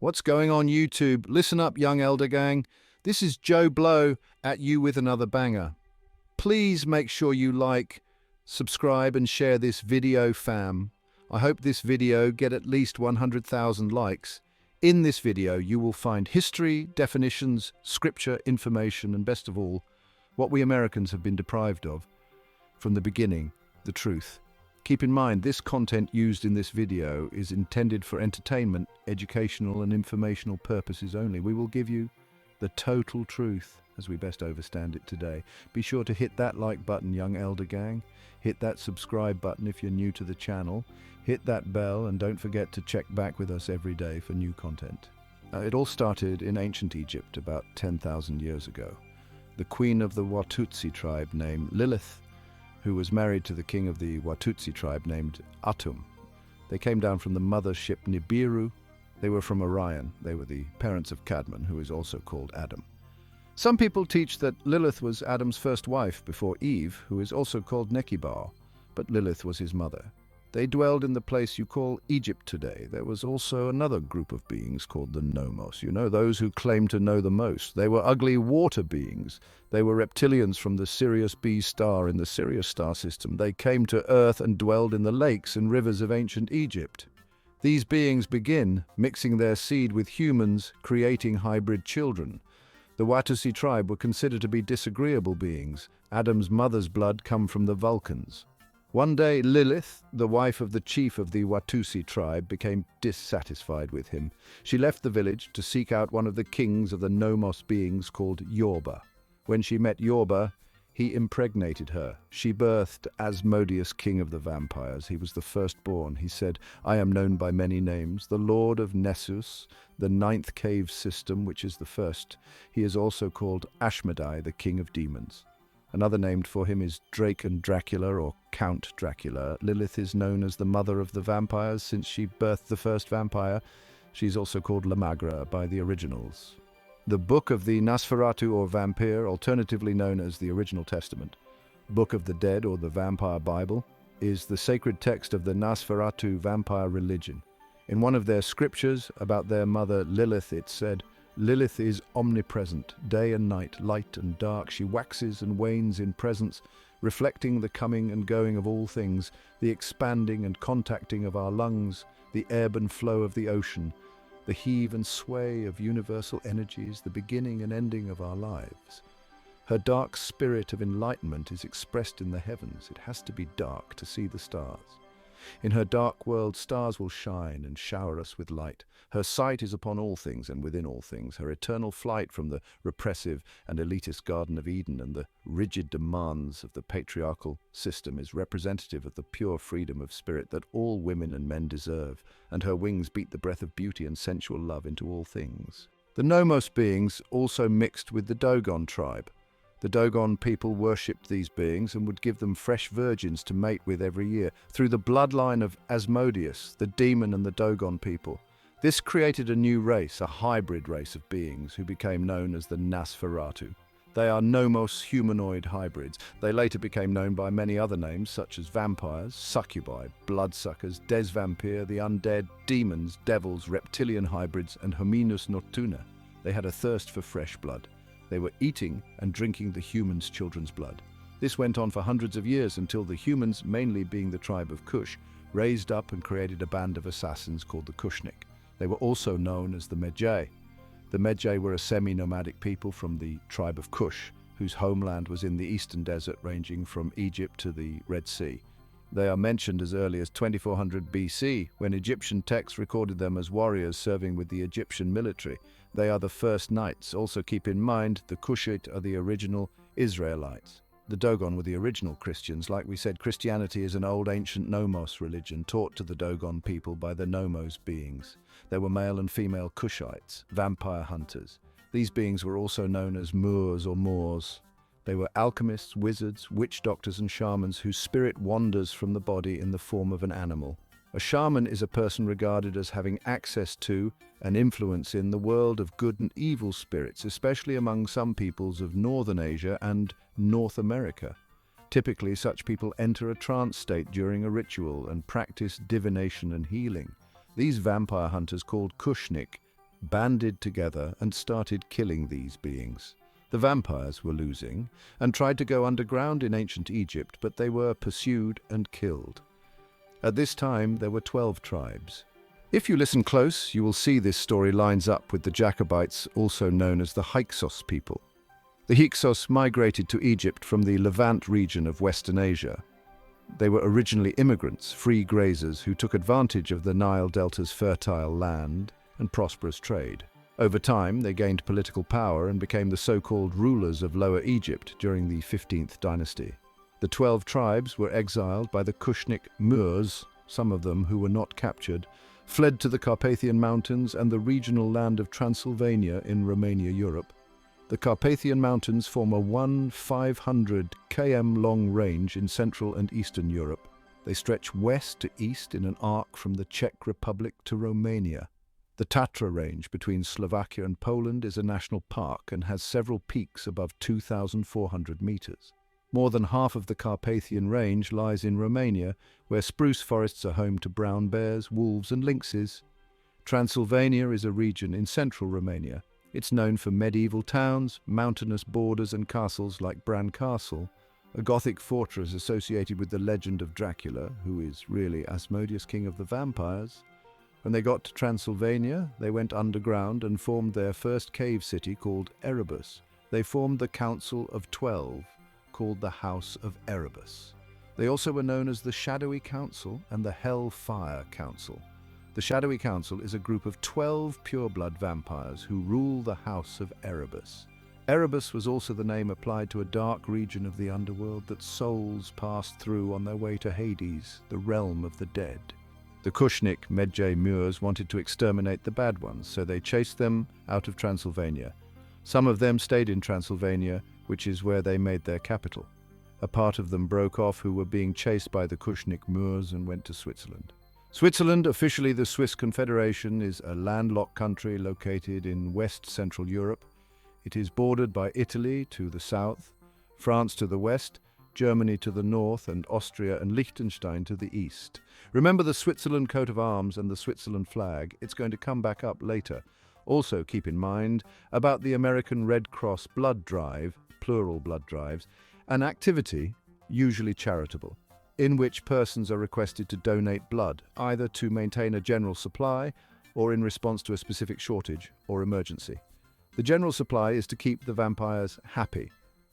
What's going on YouTube? Listen up, young elder gang. This is Joe Blow at you with another banger. Please make sure you like, subscribe and share this video, fam. I hope this video get at least 100,000 likes. In this video, you will find history, definitions, scripture, information, and best of all, what we Americans have been deprived of. From the beginning, the truth. Keep in mind, this content used in this video is intended for entertainment, educational and informational purposes only. We will give you the total truth as we best understand it today. Be sure to hit that like button, young elder gang. Hit that subscribe button if you're new to the channel. Hit that bell and don't forget to check back with us every day for new content. It all started in ancient Egypt about 10,000 years ago. The queen of the Watutsi tribe named Lilith, who was married to the king of the Watutsi tribe named Atum. They came down from the mother ship Nibiru. They were from Orion. They were the parents of Kadmon, who is also called Adam. Some people teach that Lilith was Adam's first wife before Eve, who is also called Nekeybaw, but Lilith was his mother. They dwelled in the place you call Egypt today. There was also another group of beings called the Nomos. You know, those who claim to know the most. They were ugly water beings. They were reptilians from the Sirius B star in the Sirius star system. They came to Earth and dwelled in the lakes and rivers of ancient Egypt. These beings begin mixing their seed with humans, creating hybrid children. The Watutsi tribe were considered to be disagreeable beings. Adam's mother's blood come from the Vulcans. One day, Lilith, the wife of the chief of the Watutsi tribe, became dissatisfied with him. She left the village to seek out one of the kings of the Nomos beings called Yorba. When she met Yorba, he impregnated her. She birthed Asmodeus, king of the vampires. He was the firstborn. He said, "I am known by many names, the Lord of Nessus, the ninth cave system, which is the first. He is also called Medjay, the king of demons." Another name for him is Drake and Dracula, or Count Dracula. Lilith is known as the mother of the vampires since she birthed the first vampire. She's also called La Magra by the originals. The Book of the Nasferatu, or Vampire, alternatively known as the Original Testament, Book of the Dead, or the Vampire Bible, is the sacred text of the Nasferatu vampire religion. In one of their scriptures about their mother Lilith, it said, "Lilith is omnipresent, day and night, light and dark. She waxes and wanes in presence, reflecting the coming and going of all things, the expanding and contacting of our lungs, the ebb and flow of the ocean, the heave and sway of universal energies, the beginning and ending of our lives. Her dark spirit of enlightenment is expressed in the heavens. It has to be dark to see the stars. In her dark world, stars will shine and shower us with light. Her sight is upon all things and within all things. Her eternal flight from the repressive and elitist Garden of Eden and the rigid demands of the patriarchal system is representative of the pure freedom of spirit that all women and men deserve, and her wings beat the breath of beauty and sensual love into all things." The Nomos beings also mixed with the Dogon tribe. The Dogon people worshipped these beings and would give them fresh virgins to mate with every year, through the bloodline of Asmodeus, the demon, and the Dogon people. This created a new race, a hybrid race of beings who became known as the Nasferatu. They are Nomos humanoid hybrids. They later became known by many other names, such as vampires, succubi, bloodsuckers, desvampire, the undead, demons, devils, reptilian hybrids, and hominus nocturna. They had a thirst for fresh blood. They were eating and drinking the humans' children's blood. This went on for hundreds of years until the humans, mainly being the tribe of Cush, raised up and created a band of assassins called the Cushnik. They were also known as the Medjay. The Medjay were a semi-nomadic people from the tribe of Cush, whose homeland was in the eastern desert ranging from Egypt to the Red Sea. They are mentioned as early as 2400 BC, when Egyptian texts recorded them as warriors serving with the Egyptian military. They are the first knights. Also keep in mind, the Cushite are the original Israelites. The Dogon were the original Christians. Like we said, Christianity is an old ancient Nomos religion taught to the Dogon people by the Nomos beings. They were male and female Cushites, vampire hunters. These beings were also known as Muurs or Moors. They were alchemists, wizards, witch doctors and shamans whose spirit wanders from the body in the form of an animal. A shaman is a person regarded as having access to and influence in the world of good and evil spirits, especially among some peoples of Northern Asia and North America. Typically, such people enter a trance state during a ritual and practice divination and healing. These vampire hunters, called Cushnik, banded together and started killing these beings. The vampires were losing and tried to go underground in ancient Egypt, but they were pursued and killed. At this time, there were 12 tribes. If you listen close, you will see this story lines up with the Jacobites, also known as the Hyksos people. The Hyksos migrated to Egypt from the Levant region of Western Asia. They were originally immigrants, free grazers who took advantage of the Nile Delta's fertile land and prosperous trade. Over time, they gained political power and became the so-called rulers of Lower Egypt during the 15th dynasty. The 12 tribes were exiled by the Cushnik Muurs. Some of them, who were not captured, fled to the Carpathian Mountains and the regional land of Transylvania in Romania, Europe. The Carpathian Mountains form a 1,500 km long range in Central and Eastern Europe. They stretch west to east in an arc from the Czech Republic to Romania. The Tatra Range between Slovakia and Poland is a national park and has several peaks above 2,400 meters. More than half of the Carpathian Range lies in Romania, where spruce forests are home to brown bears, wolves and lynxes. Transylvania is a region in central Romania. It's known for medieval towns, mountainous borders and castles like Bran Castle, a Gothic fortress associated with the legend of Dracula, who is really Asmodeus, king of the vampires. When they got to Transylvania, they went underground and formed their first cave city called Erebus. They formed the Council of 12, called the House of Erebus. They also were known as the Shadowy Council and the Hellfire Council. The Shadowy Council is a group of 12 pureblood vampires who rule the House of Erebus. Erebus was also the name applied to a dark region of the underworld that souls passed through on their way to Hades, the realm of the dead. The Cushnik Medjay Muurs wanted to exterminate the bad ones, so they chased them out of Transylvania. Some of them stayed in Transylvania, which is where they made their capital. A part of them broke off who were being chased by the Cushnik Muurs and went to Switzerland. Switzerland, officially the Swiss Confederation, is a landlocked country located in West-Central Europe. It is bordered by Italy to the south, France to the west, Germany to the north, and Austria and Liechtenstein to the east. Remember the Switzerland coat of arms and the Switzerland flag? It's going to come back up later. Also keep in mind about the American Red Cross blood drive, plural blood drives, an activity, usually charitable, in which persons are requested to donate blood, either to maintain a general supply or in response to a specific shortage or emergency. The general supply is to keep the vampires happy.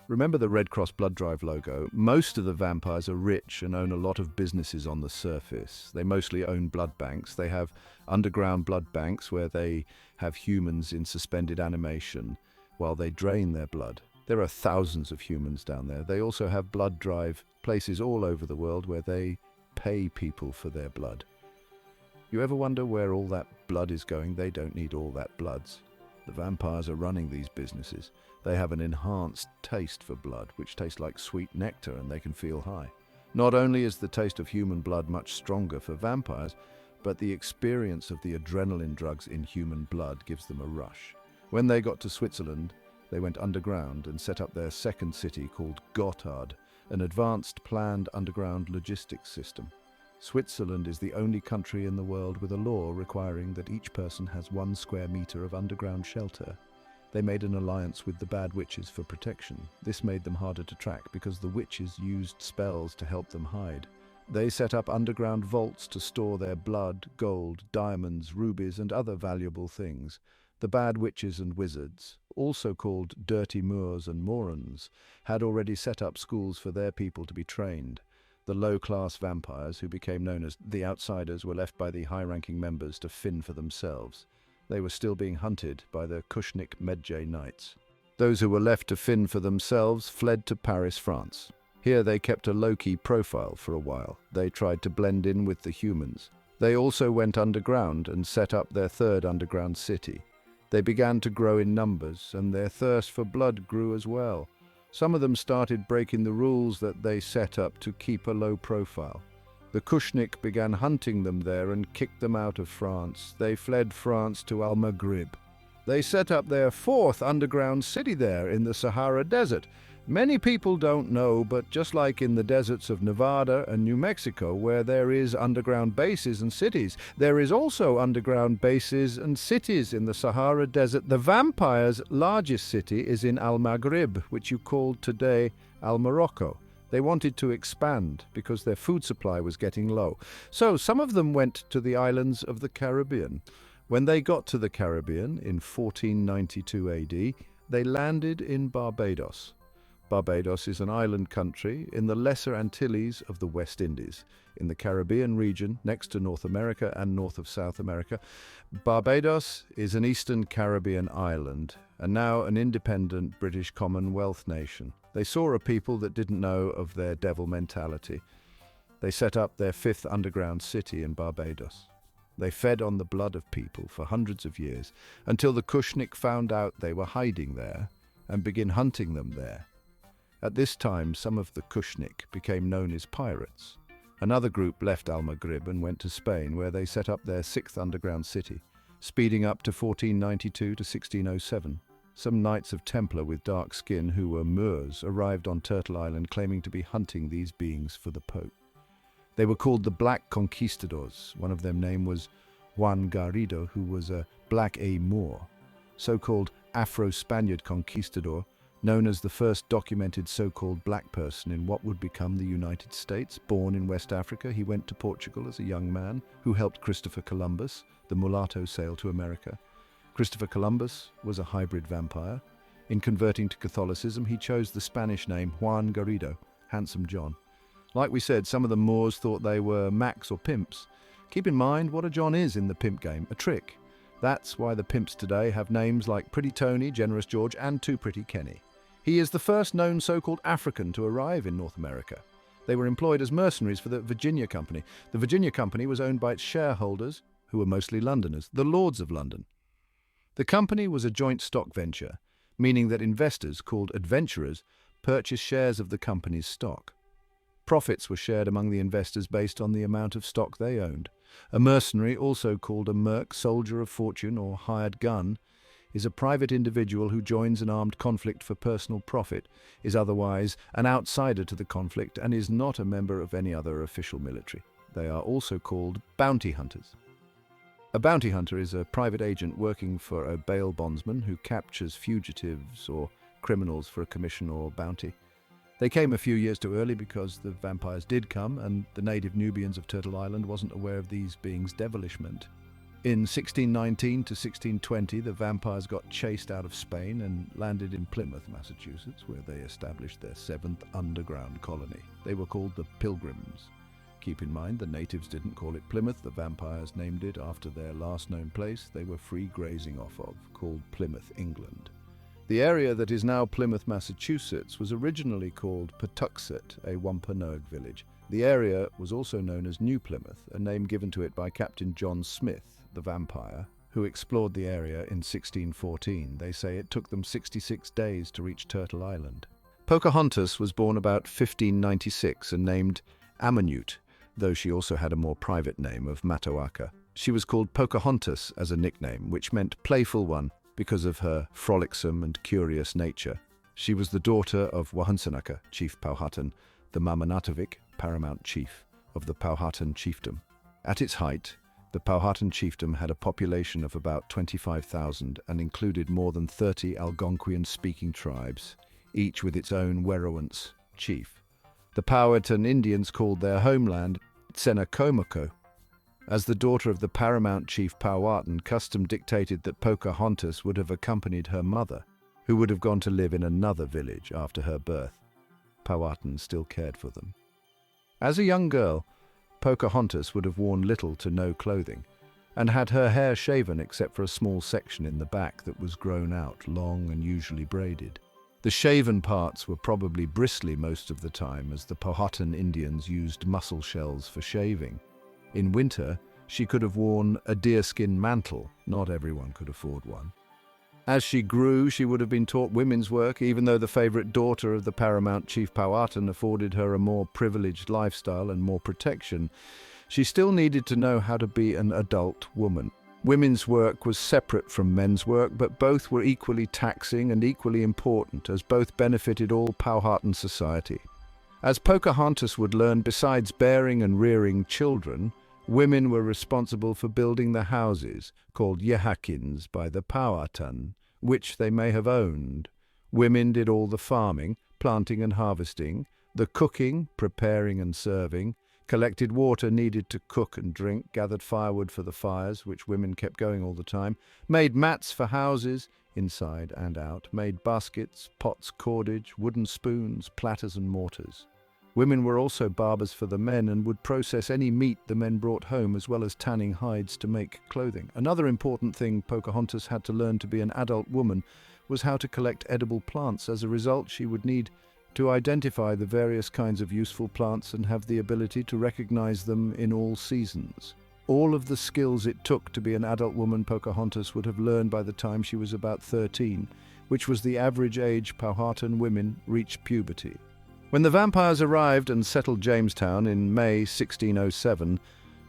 Remember the Red Cross blood drive logo? Most of the vampires are rich and own a lot of businesses on the surface. They mostly own blood banks. They have underground blood banks where they have humans in suspended animation while they drain their blood. There are thousands of humans down there. They also have blood drive places all over the world where they pay people for their blood. You ever wonder where all that blood is going? They don't need all that bloods. The vampires are running these businesses. They have an enhanced taste for blood, which tastes like sweet nectar, and they can feel high. Not only is the taste of human blood much stronger for vampires, but the experience of the adrenaline drugs in human blood gives them a rush. When they got to Switzerland, they went underground and set up their second city called Gotthard, an advanced planned underground logistics system. Switzerland is the only country in the world with a law requiring that each person has 1 square meter of underground shelter. They made an alliance with the bad witches for protection. This made them harder to track because the witches used spells to help them hide. They set up underground vaults to store their blood, gold, diamonds, rubies, and other valuable things. The bad witches and wizards, also called Dirty Moors and Morons, had already set up schools for their people to be trained. The low-class vampires, who became known as the Outsiders, were left by the high-ranking members to fend for themselves. They were still being hunted by the Cushnik Medjay Knights. Those who were left to fend for themselves fled to Paris, France. Here they kept a low-key profile for a while. They tried to blend in with the humans. They also went underground and set up their third underground city. They began to grow in numbers, and their thirst for blood grew as well. Some of them started breaking the rules that they set up to keep a low profile. The Cushnik began hunting them there and kicked them out of France. They fled France to Maghrib. They set up their fourth underground city there in the Sahara Desert. Many people don't know, but just like in the deserts of Nevada and New Mexico, where there is underground bases and cities, there is also underground bases and cities in the Sahara Desert. The vampires' largest city is in Maghrib, which you call today Morocco. They wanted to expand because their food supply was getting low. So some of them went to the islands of the Caribbean. When they got to the Caribbean in 1492 AD, they landed in Barbados. Barbados is an island country in the Lesser Antilles of the West Indies, in the Caribbean region next to North America and north of South America. Barbados is an Eastern Caribbean island and now an independent British Commonwealth nation. They saw a people that didn't know of their devil mentality. They set up their fifth underground city in Barbados. They fed on the blood of people for hundreds of years until the Cushnik found out they were hiding there and began hunting them there. At this time, some of the Cushnik became known as pirates. Another group left Maghrib and went to Spain, where they set up their sixth underground city, speeding up to 1492 to 1607. Some Knights of Templar with dark skin, who were Muurs, arrived on Turtle Island claiming to be hunting these beings for the Pope. They were called the Black Conquistadors. One of them name was Juan Garrido, who was a Black Moor, so-called Afro-Spaniard conquistador, known as the first documented so-called black person in what would become the United States. Born in West Africa, he went to Portugal as a young man who helped Christopher Columbus, the mulatto, sail to America. Christopher Columbus was a hybrid vampire. In converting to Catholicism, he chose the Spanish name Juan Garrido, Handsome John. Like we said, some of the Moors thought they were Macs or pimps. Keep in mind what a John is in the pimp game, a trick. That's why the pimps today have names like Pretty Tony, Generous George, and Too Pretty Kenny. He is the first known so-called African to arrive in North America. They were employed as mercenaries for the Virginia Company. The Virginia Company was owned by its shareholders, who were mostly Londoners, the Lords of London. The company was a joint stock venture, meaning that investors, called adventurers, purchased shares of the company's stock. Profits were shared among the investors based on the amount of stock they owned. A mercenary, also called a merc, soldier of fortune, or hired gun, is a private individual who joins an armed conflict for personal profit, is otherwise an outsider to the conflict, and is not a member of any other official military. They are also called bounty hunters. A bounty hunter is a private agent working for a bail bondsman who captures fugitives or criminals for a commission or bounty. They came a few years too early because the vampires did come, and the native Nubians of Turtle Island wasn't aware of these beings' devilishment. In 1619 to 1620, the vampires got chased out of Spain and landed in Plymouth, Massachusetts, where they established their seventh underground colony. They were called the Pilgrims. Keep in mind, the natives didn't call it Plymouth. The vampires named it after their last known place they were free grazing off of, called Plymouth, England. The area that is now Plymouth, Massachusetts, was originally called Patuxet, a Wampanoag village. The area was also known as New Plymouth, a name given to it by Captain John Smith, the vampire, who explored the area in 1614. They say it took them 66 days to reach Turtle Island. Pocahontas was born about 1596 and named Amonute, though she also had a more private name of Matoaka. She was called Pocahontas as a nickname, which meant playful one because of her frolicsome and curious nature. She was the daughter of Wahunsanaka, Chief Powhatan, the Mamanatovic, paramount chief of the Powhatan chiefdom. At its height, the Powhatan chiefdom had a population of about 25,000 and included more than 30 Algonquian-speaking tribes, each with its own Werowance chief. The Powhatan Indians called their homeland Tsenakomoko. As the daughter of the paramount chief Powhatan, custom dictated that Pocahontas would have accompanied her mother, who would have gone to live in another village after her birth. Powhatan still cared for them. As a young girl, Pocahontas would have worn little to no clothing, and had her hair shaven except for a small section in the back that was grown out, long and usually braided. The shaven parts were probably bristly most of the time, as the Powhatan Indians used mussel shells for shaving. In winter, she could have worn a deerskin mantle. Not everyone could afford one. As she grew, she would have been taught women's work, even though the favorite daughter of the paramount chief Powhatan afforded her a more privileged lifestyle and more protection. She still needed to know how to be an adult woman. Women's work was separate from men's work, but both were equally taxing and equally important, as both benefited all Powhatan society. As Pocahontas would learn, besides bearing and rearing children, women were responsible for building the houses, called yehakins by the Powhatan, which they may have owned. Women did all the farming, planting and harvesting, the cooking, preparing and serving, collected water needed to cook and drink, gathered firewood for the fires, which women kept going all the time, made mats for houses, inside and out, made baskets, pots, cordage, wooden spoons, platters and mortars. Women were also barbers for the men and would process any meat the men brought home, as well as tanning hides to make clothing. Another important thing Pocahontas had to learn to be an adult woman was how to collect edible plants. As a result, she would need to identify the various kinds of useful plants and have the ability to recognize them in all seasons. All of the skills it took to be an adult woman Pocahontas would have learned by the time she was about 13, which was the average age Powhatan women reached puberty. When the vampires arrived and settled Jamestown in May 1607,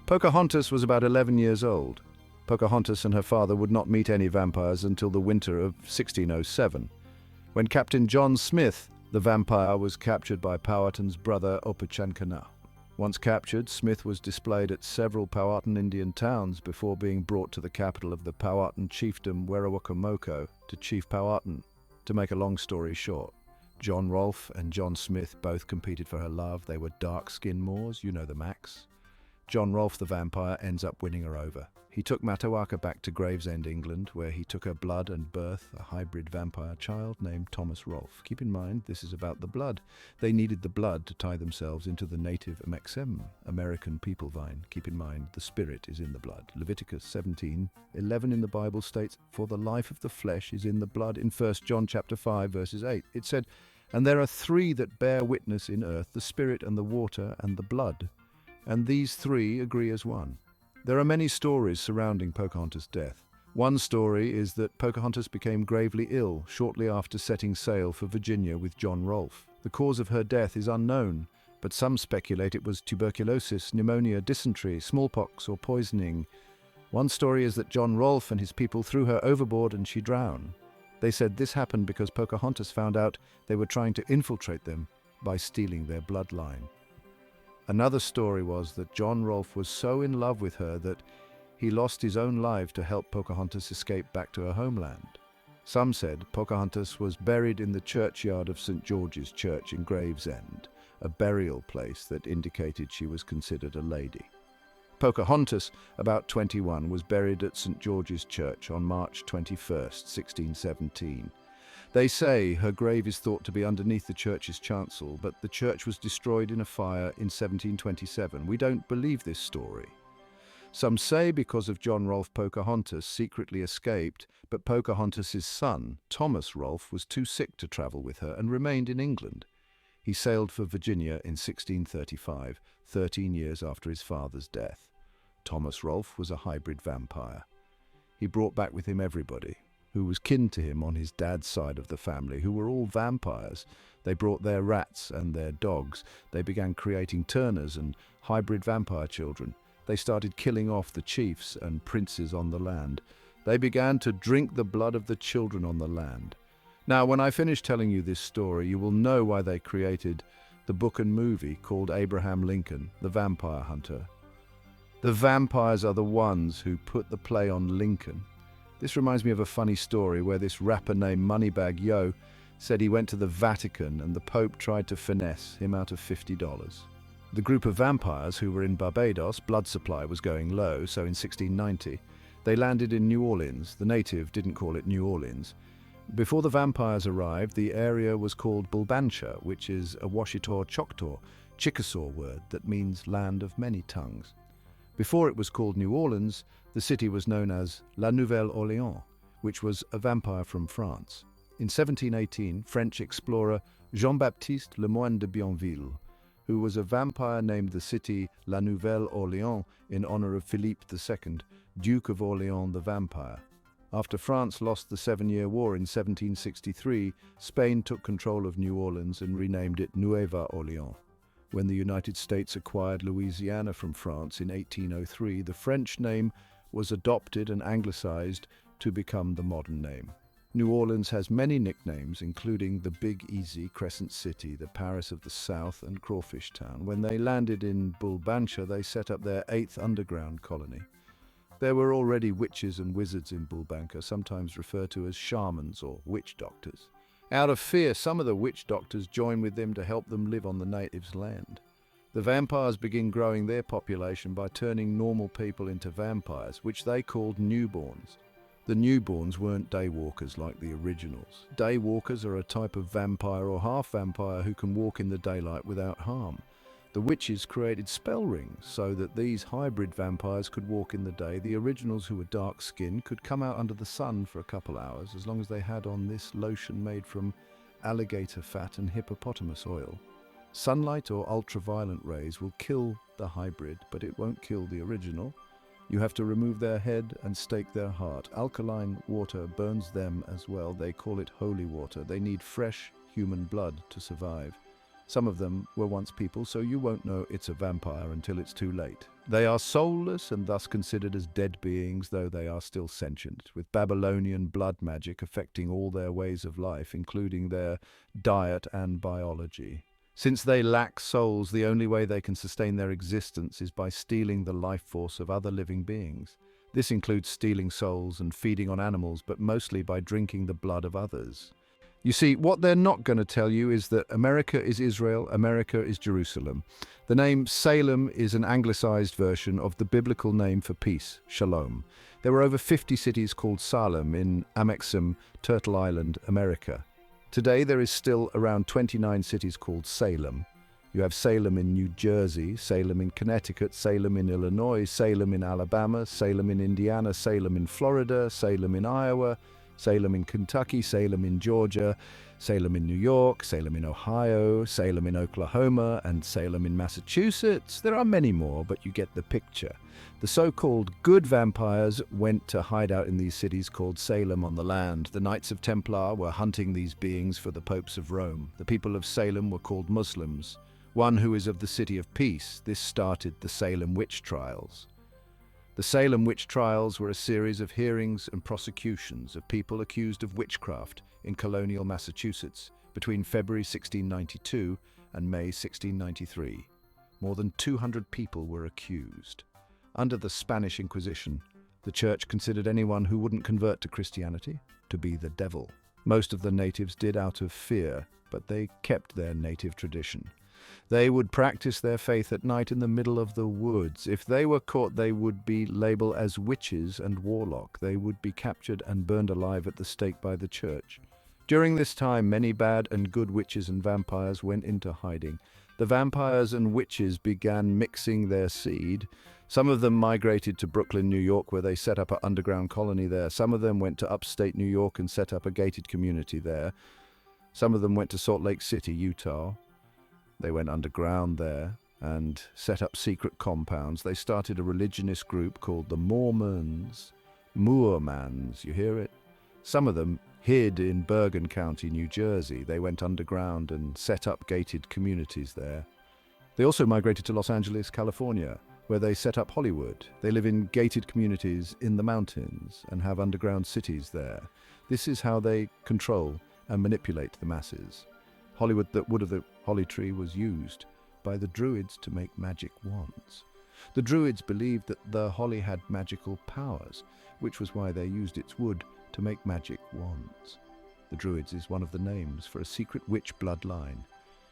Pocahontas was about 11 years old. Pocahontas and her father would not meet any vampires until the winter of 1607, when Captain John Smith, the vampire, was captured by Powhatan's brother Opachancanough. Once captured, Smith was displayed at several Powhatan Indian towns before being brought to the capital of the Powhatan chiefdom Werowocomoco to Chief Powhatan. To make a long story short, John Rolfe and John Smith both competed for her love. They were dark-skinned Moors, you know the Macs. John Rolfe the vampire ends up winning her over. He took Matawaka back to Gravesend, England, where he took her blood and birthed a hybrid vampire child named Thomas Rolfe. Keep in mind, this is about the blood. They needed the blood to tie themselves into the native Mexem, American people vine. Keep in mind, the spirit is in the blood. Leviticus 17:11 in the Bible states, "For the life of the flesh is in the blood." In 1 John chapter 5, verses 8, it said, "And there are three that bear witness in earth, the spirit and the water and the blood. And these three agree as one." There are many stories surrounding Pocahontas' death. One story is that Pocahontas became gravely ill shortly after setting sail for Virginia with John Rolfe. The cause of her death is unknown, but some speculate it was tuberculosis, pneumonia, dysentery, smallpox, or poisoning. One story is that John Rolfe and his people threw her overboard and she drowned. They said this happened because Pocahontas found out they were trying to infiltrate them by stealing their bloodline. Another story was that John Rolfe was so in love with her that he lost his own life to help Pocahontas escape back to her homeland. Some said Pocahontas was buried in the churchyard of St. George's Church in Gravesend, a burial place that indicated she was considered a lady. Pocahontas, about 21, was buried at St. George's Church on March 21st, 1617. They say her grave is thought to be underneath the church's chancel, but the church was destroyed in a fire in 1727. We don't believe this story. Some say because of John Rolfe, Pocahontas secretly escaped, but Pocahontas' son, Thomas Rolfe, was too sick to travel with her and remained in England. He sailed for Virginia in 1635, 13 years after his father's death. Thomas Rolfe was a hybrid vampire. He brought back with him everybody who was kin to him on his dad's side of the family, who were all vampires. They brought their rats and their dogs. They began creating Turners and hybrid vampire children. They started killing off the chiefs and princes on the land. They began to drink the blood of the children on the land. Now, when I finish telling you this story, you will know why they created the book and movie called Abraham Lincoln, the Vampire Hunter. The vampires are the ones who put the play on Lincoln. This reminds me of a funny story where this rapper named Moneybag Yo said he went to the Vatican and the Pope tried to finesse him out of $50. The group of vampires who were in Barbados, blood supply was going low, so in 1690, they landed in New Orleans. The native didn't call it New Orleans. Before the vampires arrived, the area was called Bulbancha, which is a Washita Choctaw, Chickasaw word that means land of many tongues. Before it was called New Orleans, the city was known as La Nouvelle Orléans, which was a vampire from France. In 1718, French explorer Jean-Baptiste Lemoyne de Bienville, who was a vampire, named the city La Nouvelle Orléans in honor of Philippe II, Duke of Orléans the Vampire. After France lost the Seven-Year War in 1763, Spain took control of New Orleans and renamed it Nueva Orléans. When the United States acquired Louisiana from France in 1803, the French name was adopted and anglicized to become the modern name. New Orleans has many nicknames, including the Big Easy, Crescent City, the Paris of the South, and Crawfish Town. When they landed in Bulbancha, they set up their 8th underground colony. There were already witches and wizards in Bulbancha, sometimes referred to as shamans or witch doctors. Out of fear, some of the witch doctors join with them to help them live on the natives' land. The vampires begin growing their population by turning normal people into vampires, which they called newborns. The newborns weren't daywalkers like the originals. Daywalkers are a type of vampire or half-vampire who can walk in the daylight without harm. The witches created spell rings so that these hybrid vampires could walk in the day. The originals, who were dark-skinned, could come out under the sun for a couple hours as long as they had on this lotion made from alligator fat and hippopotamus oil. Sunlight or ultraviolet rays will kill the hybrid, but it won't kill the original. You have to remove their head and stake their heart. Alkaline water burns them as well. They call it holy water. They need fresh human blood to survive. Some of them were once people, so you won't know it's a vampire until it's too late. They are soulless and thus considered as dead beings, though they are still sentient, with Babylonian blood magic affecting all their ways of life, including their diet and biology. Since they lack souls, the only way they can sustain their existence is by stealing the life force of other living beings. This includes stealing souls and feeding on animals, but mostly by drinking the blood of others. You see, what they're not going to tell you is that America is Israel, America is Jerusalem. The name Salem is an anglicized version of the biblical name for peace, Shalom. There were over 50 cities called Salem in Amexem, Turtle Island, America. Today there is still around 29 cities called Salem. You have Salem in New Jersey, Salem in Connecticut, Salem in Illinois, Salem in Alabama, Salem in Indiana, Salem in Florida, Salem in Iowa, Salem in Kentucky, Salem in Georgia, Salem in New York, Salem in Ohio, Salem in Oklahoma, and Salem in Massachusetts. There are many more, but you get the picture. The so-called good vampires went to hide out in these cities called Salem on the land. The Knights of Templar were hunting these beings for the popes of Rome. The people of Salem were called Muslims. One who is of the City of Peace. This started the Salem witch trials. The Salem witch trials were a series of hearings and prosecutions of people accused of witchcraft in colonial Massachusetts between February 1692 and May 1693. More than 200 people were accused. Under the Spanish Inquisition, the church considered anyone who wouldn't convert to Christianity to be the devil. Most of the natives did out of fear, but they kept their native tradition. They would practice their faith at night in the middle of the woods. If they were caught, they would be labeled as witches and warlock. They would be captured and burned alive at the stake by the church. During this time, many bad and good witches and vampires went into hiding. The vampires and witches began mixing their seed. Some of them migrated to Brooklyn, New York, where they set up an underground colony there. Some of them went to upstate New York and set up a gated community there. Some of them went to Salt Lake City, Utah. They went underground there and set up secret compounds. They started a religionist group called the Mormons. Moormans, you hear it? Some of them hid in Bergen County, New Jersey. They went underground and set up gated communities there. They also migrated to Los Angeles, California, where they set up Hollywood. They live in gated communities in the mountains and have underground cities there. This is how they control and manipulate the masses. Hollywood, the wood of the holly tree, was used by the Druids to make magic wands. The Druids believed that the holly had magical powers, which was why they used its wood to make magic wands. The Druids is one of the names for a secret witch bloodline.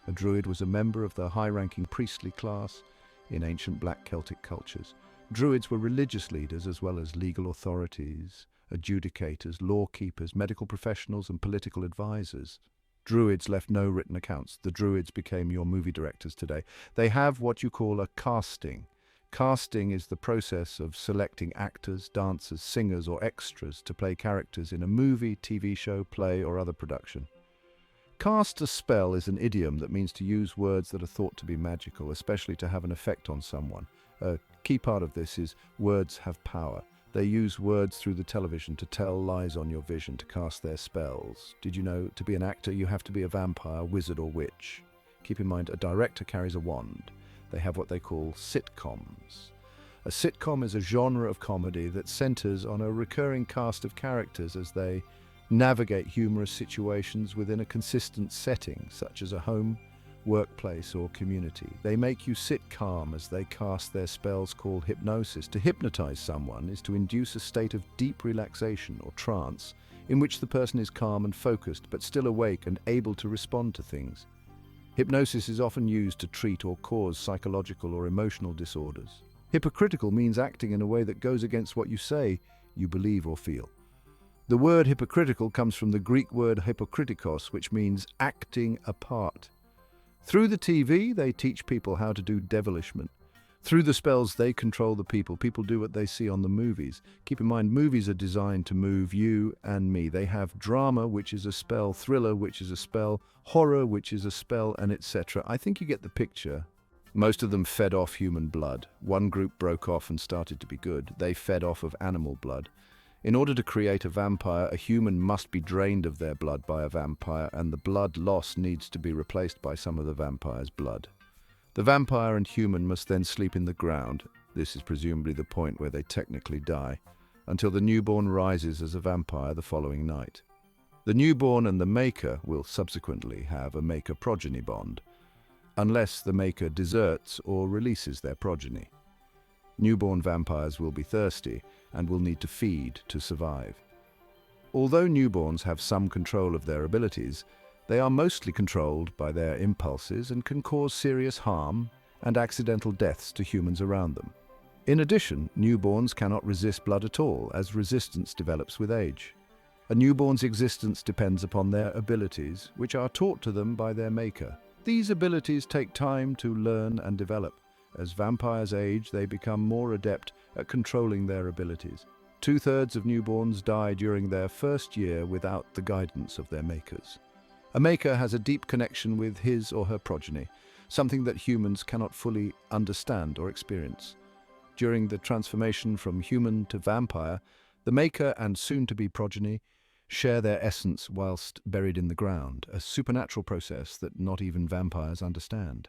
A Druid was a member of the high-ranking priestly class in ancient black Celtic cultures. Druids were religious leaders as well as legal authorities, adjudicators, law keepers, medical professionals, and political advisors. Druids left no written accounts. The Druids became your movie directors today. They have what you call a casting. Casting is the process of selecting actors, dancers, singers, or extras to play characters in a movie, TV show, play, or other production. Cast a spell is an idiom that means to use words that are thought to be magical, especially to have an effect on someone. A key part of this is words have power. They use words through the television to tell lies on your vision, to cast their spells. Did you know, to be an actor, you have to be a vampire, wizard, or witch? Keep in mind, a director carries a wand. They have what they call sitcoms. A sitcom is a genre of comedy that centers on a recurring cast of characters as they navigate humorous situations within a consistent setting, such as a home, workplace, or community. They make you sit calm as they cast their spells called hypnosis. To hypnotize someone is to induce a state of deep relaxation or trance in which the person is calm and focused, but still awake and able to respond to things. Hypnosis is often used to treat or cause psychological or emotional disorders. Hypocritical means acting in a way that goes against what you say, you believe or feel. The word hypocritical comes from the Greek word hypokritikos, which means acting a part. Through the TV, they teach people how to do devilishment. Through the spells, they control the people. People do what they see on the movies. Keep in mind, movies are designed to move you and me. They have drama, which is a spell, thriller, which is a spell, horror, which is a spell, and etc. I think you get the picture. Most of them fed off human blood. One group broke off and started to be good. They fed off of animal blood. In order to create a vampire, a human must be drained of their blood by a vampire, and the blood loss needs to be replaced by some of the vampire's blood. The vampire and human must then sleep in the ground, this is presumably the point where they technically die, until the newborn rises as a vampire the following night. The newborn and the maker will subsequently have a maker-progeny bond, unless the maker deserts or releases their progeny. Newborn vampires will be thirsty and will need to feed to survive. Although newborns have some control of their abilities, they are mostly controlled by their impulses and can cause serious harm and accidental deaths to humans around them. In addition, newborns cannot resist blood at all, as resistance develops with age. A newborn's existence depends upon their abilities, which are taught to them by their maker. These abilities take time to learn and develop. As vampires age, they become more adept at controlling their abilities. 2/3 of newborns die during their first year without the guidance of their makers. A maker has a deep connection with his or her progeny, something that humans cannot fully understand or experience. During the transformation from human to vampire, the maker and soon-to-be progeny share their essence whilst buried in the ground, a supernatural process that not even vampires understand.